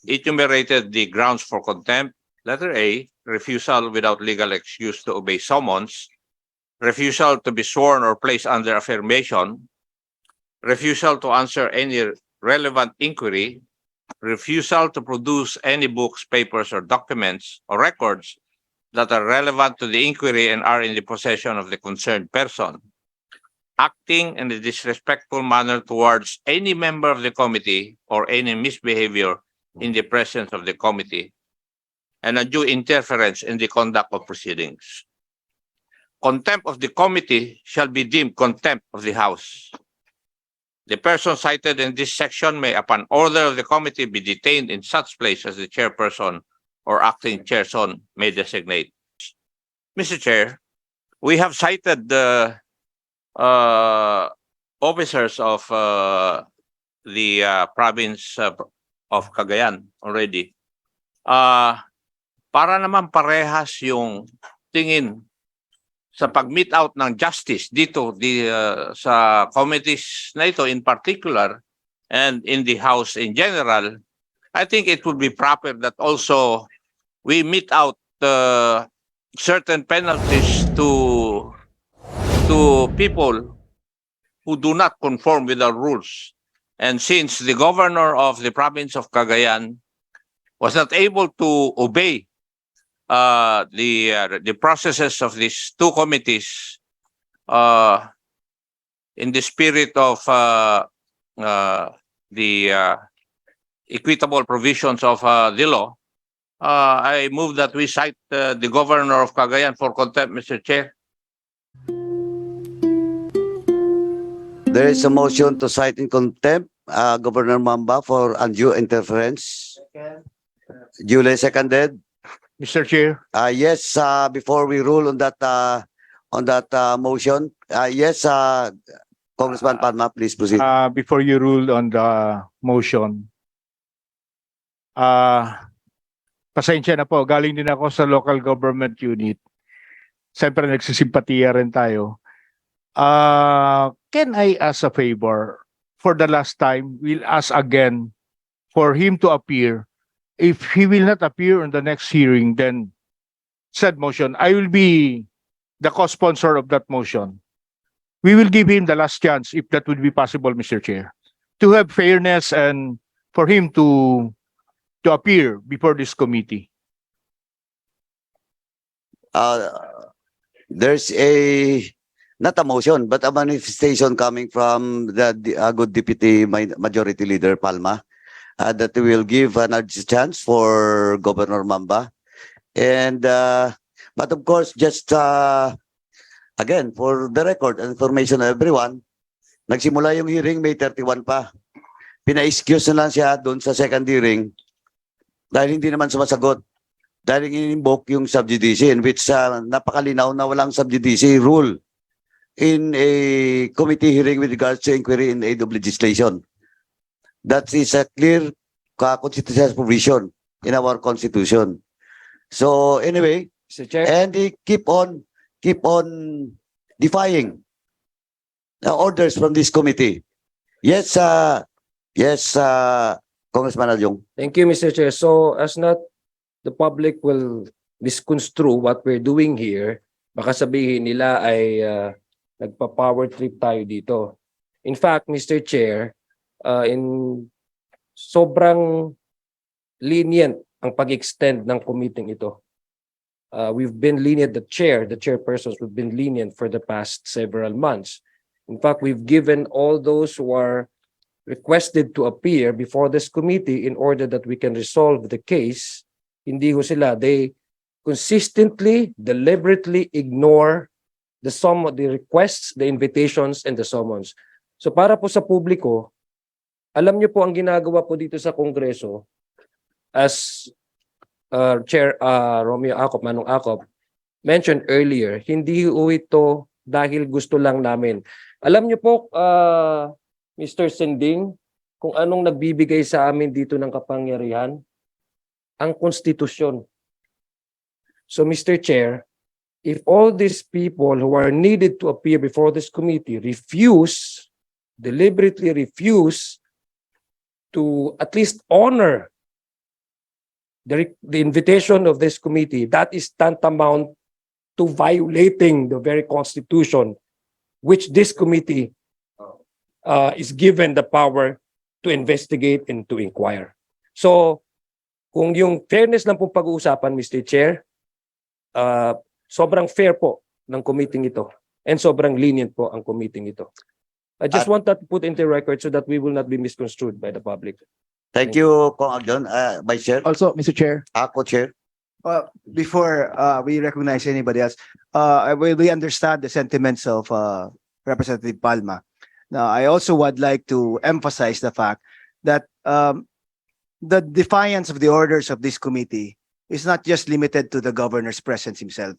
It enumerated the grounds for contempt. Letter A, refusal without legal excuse to obey summons, refusal to be sworn or placed under affirmation, refusal to answer any relevant inquiry, refusal to produce any books, papers, or documents or records that are relevant to the inquiry and are in the possession of the concerned person, acting in a disrespectful manner towards any member of the committee or any misbehavior in the presence of the committee, and undue interference in the conduct of proceedings. Contempt of the committee shall be deemed contempt of the House. The person cited in this section may, upon order of the committee, be detained in such place as the chairperson or acting chairperson may designate. Mr. Chair, we have cited the officers of the province of Cagayan already. Para naman parehas yung tingin sa pag-meet out ng justice dito sa committees na ito in particular and in the House in general, I think it would be proper that also we meet out certain penalties to people who do not conform with our rules. And since the governor of the province of Cagayan was not able to obey the processes of these two committees in the spirit of the equitable provisions of the law, I move that we cite the governor of Cagayan for contempt, Mr. Chair. There is a motion to cite in contempt Governor Mamba for undue interference. Duly seconded. Mr. Chair, Yes, before we rule on that motion, yes, Congressman Palma, please proceed. before you rule on the motion, pasensya na po, galing din ako sa local government unit. Siyempre nagsisimpatiya rin tayo. Can I ask a favor? For the last time, we'll ask again for him to appear. If he will not appear on the next hearing, then said motion, I will be the co-sponsor of that motion. We will give him the last chance, if that would be possible, Mr. Chair, to have fairness and for him to appear before this committee. There's not a motion, but a manifestation coming from the good Deputy Majority Leader Palma that we will give another chance for Governor Mamba. And but of course, just again, for the record and information of everyone, nagsimula yung hearing May 31 pa. Pina-excuse na lang siya doon sa second hearing dahil hindi naman sumasagot. Dahil in-invoke yung sub judice, in which napakalinaw na walang sub judice rule in a committee hearing with regards to inquiry in aid of legislation. That is a clear constitutional provision in our constitution. So anyway, Mr. Chair, and they keep on defying the orders from this committee. Yes, Congressman Alyong. thank you, Mr. Chair. So as not the public will misconstrue what we're doing here, baka sabihin nila ay nagpa-power trip tayo dito. In fact, Mr. Chair, in sobrang lenient ang pag-extend ng committee ito. We've been lenient, the chairpersons, we've been lenient for the past several months. In fact, we've given all those who are requested to appear before this committee in order that we can resolve the case. Hindi ho sila. They consistently, deliberately ignore the requests, the invitations, and the summons. So para po sa publiko, alam niyo po ang ginagawa po dito sa Kongreso as Chair Manong Acop mentioned earlier, hindi po ito dahil gusto lang namin. Alam niyo po, Mr. Sending, kung anong nagbibigay sa amin dito ng kapangyarihan? Ang konstitusyon. So Mr. Chair, if all these people who are needed to appear before this committee deliberately refuse to at least honor the invitation of this committee, that is tantamount to violating the very constitution which this committee is given the power to investigate and to inquire. So, kung yung fairness lang pong pag-uusapan, Mr. Chair, sobrang fair po ng committee ito and sobrang lenient po ang committee ito. I just want that put into record so that we will not be misconstrued by the public. Thank you, Kong Agyon. Vice Chair. Also, Mr. Chair, Co-Chair. before we recognize anybody else, we understand the sentiments of Representative Palma. Now, I also would like to emphasize the fact that the defiance of the orders of this committee is not just limited to the governor's presence himself,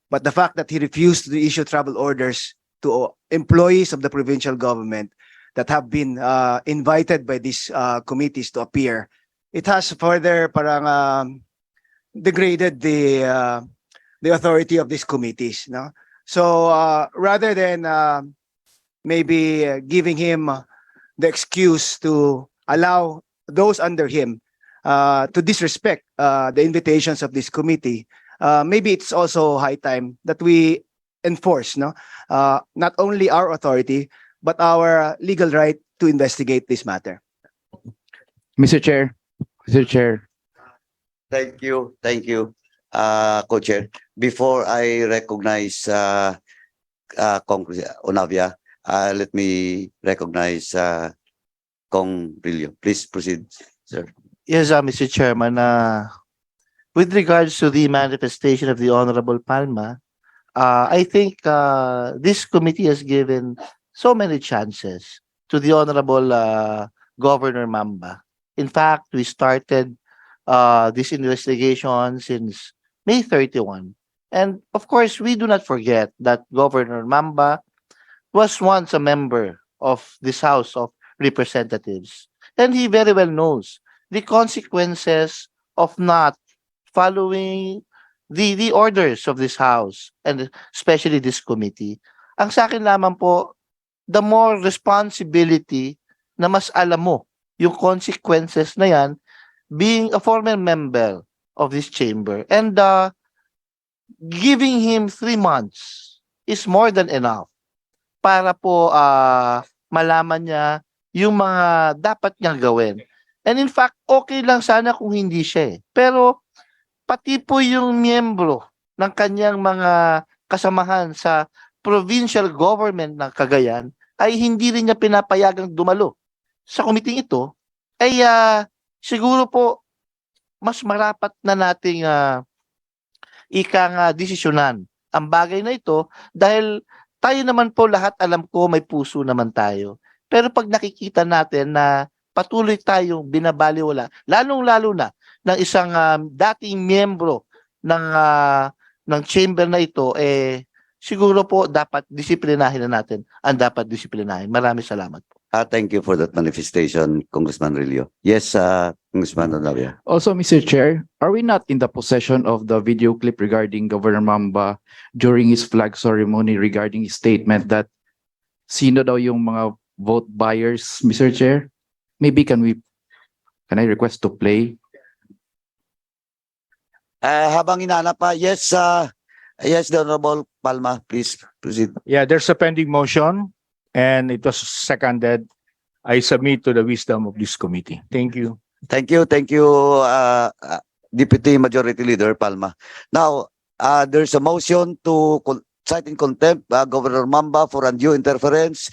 but the fact that he refused to issue travel orders to employees of the provincial government that have been invited by these committees to appear. It has further parang degraded the authority of these committees, no? So rather than maybe giving him the excuse to allow those under him to disrespect the invitations of this committee, maybe it's also high time that we enforce, no, not only our authority but our legal right to investigate this matter. Mr. Chair, Mr. Chair. Thank you. Thank you, Co-Chair. Before I recognize Kong Onavia, let me recognize Kong Brillo. Please proceed, sir. Yes, Mr. Chairman, with regards to the manifestation of the Honorable Palma, I think this committee has given so many chances to the Honorable Governor Mamba. In fact, we started this investigation since May 31. And of course, we do not forget that Governor Mamba was once a member of this House of Representatives. And he very well knows the consequences of not following the orders of this House and especially this committee. Ang sa akin lamang po, the more responsibility na mas alam mo yung consequences na yan being a former member of this chamber. And giving him 3 months is more than enough para po malaman niya yung mga dapat niyang gawin. And in fact, okay lang sana kung hindi siya eh. Pero pati po yung miyembro ng kanyang mga kasamahan sa Provincial Government ng Cagayan ay hindi rin niya pinapayagang dumalo sa committee ito, ay siguro po mas marapat na nating desisyonan ang bagay na ito dahil tayo naman po lahat alam ko may puso naman tayo. Pero pag nakikita natin na patuloy tayong binabaliwala, lalong-lalo na ng isang dating miyembro ng chamber na ito, siguro po dapat disiplinahin na natin ang dapat disiplinahin. Maraming salamat po. Thank you for that manifestation, Congressman Rillo. Yes, Congressman Onavia. Also, Mr. Chair, are we not in the possession of the video clip regarding Governor Mamba during his flag ceremony regarding his statement that sino daw yung mga vote buyers, Mr. Chair? Maybe can I request to play? Habang inanap pa, yes, yes, the Honorable Palma, please proceed. Yeah, there's a pending motion and it was seconded. I submit to the wisdom of this committee. Thank you. Thank you, Deputy Majority Leader Palma. Now, there's a motion to cite in contempt Governor Mamba for undue interference,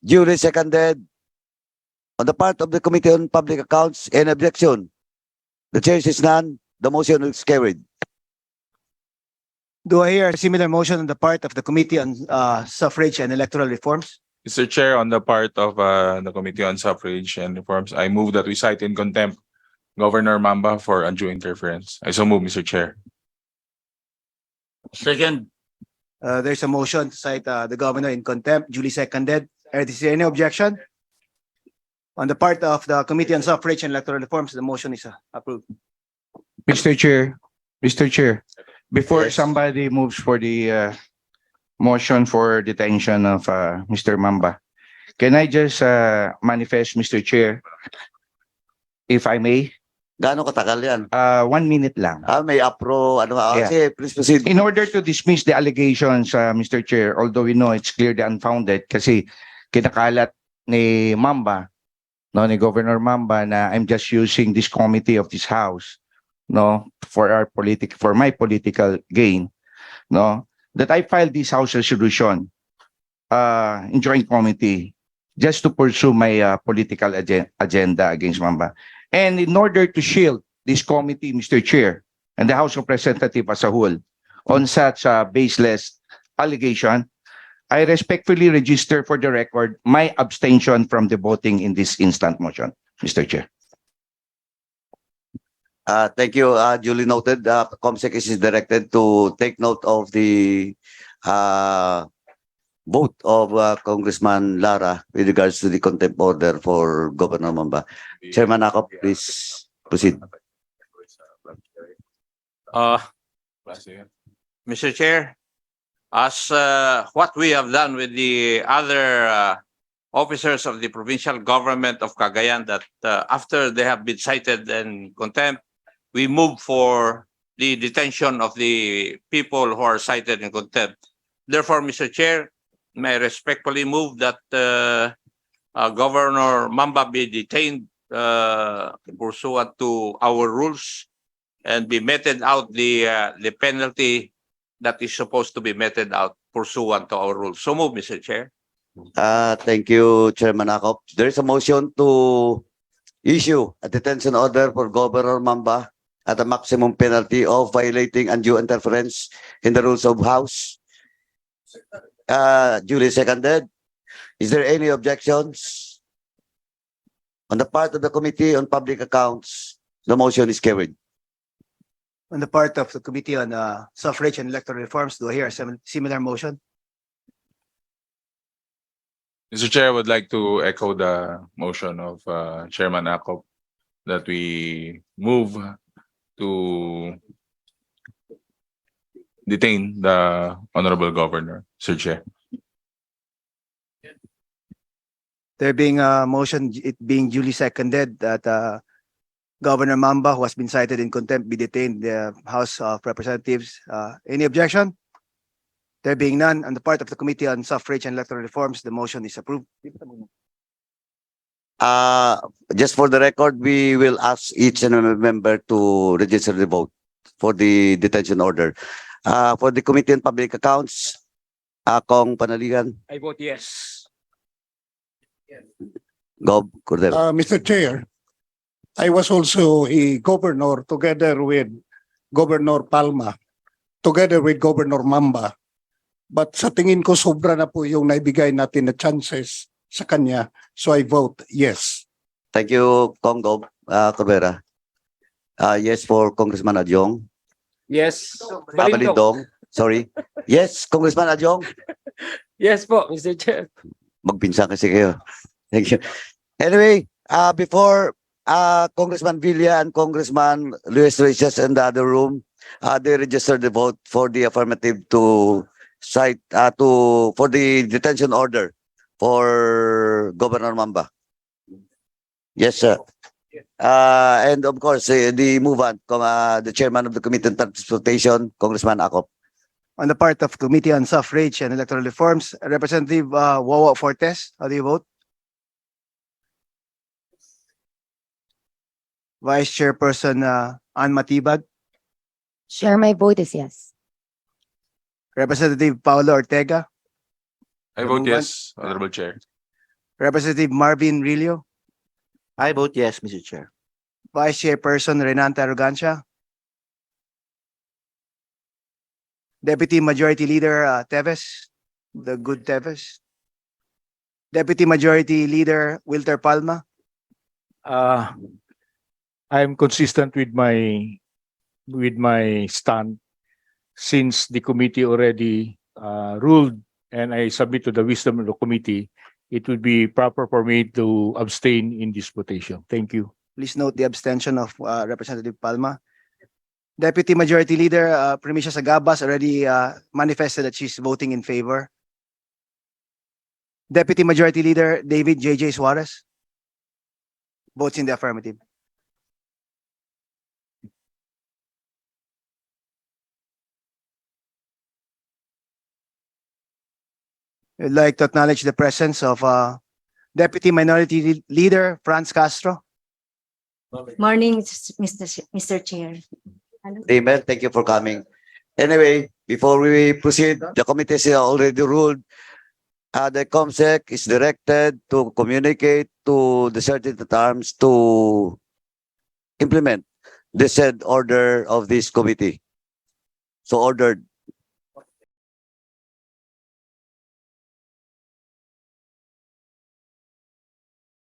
duly seconded on the part of the Committee on Public Accounts. Any objection? The chair says none. The motion is carried. Do I hear a similar motion on the part of the Committee on Suffrage and Electoral Reforms? Mr. Chair, on the part of the Committee on Suffrage and Reforms, I move that we cite in contempt Governor Mamba for undue interference. I so move, Mr. Chair. Second. There's a motion to cite the governor in contempt, duly seconded. Is there any objection? On the part of the Committee on Suffrage and Electoral Reforms, the motion is approved. Mr. Chair, before Yes. somebody moves for the motion for detention of Mr. Mamba, can I just manifest, Mr. Chair, if I may, Gaano katagal yan? 1 minute lang. May apro, ano, Yeah. sige, please proceed. In order to dismiss the allegations, Mr. Chair, although we know it's clearly unfounded kasi kinakalat ni Mamba, no, ni Governor Mamba na I'm just using this committee of this house, no, for my political gain, no, that I filed this house resolution in joint committee just to pursue my political agenda against Mamba. And in order to shield this committee, Mr. Chair, and the House of Representatives as a whole on such a baseless allegation, I respectfully register for the record my abstention from the voting in this instant motion, Mr. Chair. Thank you. Duly noted. COMSEC is directed to take note of the vote of Congressman Lara with regards to the contempt order for Governor Mamba. Chairman Acop, please proceed. Mr. Chair, as what we have done with the other officers of the Provincial Government of Cagayan, that after they have been cited in contempt, we move for the detention of the people who are cited in contempt. Therefore, Mr. Chair, may I respectfully move that Governor Mamba be detained pursuant to our rules and be meted out the penalty that is supposed to be meted out pursuant to our rules. So move, Mr. Chair. Thank you, Chairman Acop. There is a motion to issue a detention order for Governor Mamba at a maximum penalty of violating undue interference in the rules of House. Duly seconded. Is there any objections? On the part of the Committee on Public Accounts, the motion is carried. On the part of the Committee on Suffrage and Electoral Reforms, do I hear a similar motion? Mr. Chair, I would like to echo the motion of Chairman Acop that we move to detain the Honorable Governor, Sir Chair. There being a motion, it being duly seconded that Governor Mamba, who has been cited in contempt, be detained in the House of Representatives. Any objection? There being none, on the part of the Committee on Suffrage and Electoral Reforms, the motion is approved. Just for the record, we will ask each and every member to register the vote for the detention order. For the Committee on Public Accounts, Kong Panaligan, I vote yes. Gov Cordero. Mr. Chair, I was also a governor together with Governor Palma, together with Governor Mamba. But sa tingin ko sobra na po yung naibigay natin na chances sa kanya. So I vote yes. Thank you, Kong Gov Cordero. Yes for Congressman Adjong. Yes. Balindong. Sorry. Yes, Congressman Adjong. Yes po, Mr. Chair. Magpinsan kasi kayo. Thank you. Anyway, before Congressman Villa and Congressman Luis Reyes in the other room, they registered the vote for the affirmative to cite for the detention order for Governor Mamba. Yes, sir. And of course, the movant, the chairman of the Committee on Transportation, Congressman Acop. On the part of Committee on Suffrage and Electoral Reforms, Representative Wawa Fortes, how do you vote? Vice Chairperson Ann Matibag, Sure, my vote is yes. Representative Paulo Ortega, I vote yes, Honorable Chair. Representative Marvin Rillo, I vote yes, Mr. Chair. Vice Chairperson Renanta Arrogancia, Deputy Majority Leader Teves, the good Teves, Deputy Majority Leader Wilter Palma, I'm consistent with my stand since the committee already ruled and I submit to the wisdom of the committee, it would be proper for me to abstain in this votation. Thank you. please note the abstention of Representative Palma. Deputy Majority Leader Primicia Sagabas already manifested that she's voting in favor. Deputy Majority Leader David J.J. Suarez votes in the affirmative. I'd like to acknowledge the presence of Deputy Minority Leader Franz Castro. Morning, Mr. Chair. Amen. Thank you for coming. Anyway, before we proceed, the committee has already ruled. The COMSEC is directed to communicate to the certain terms to implement the said order of this committee. So ordered.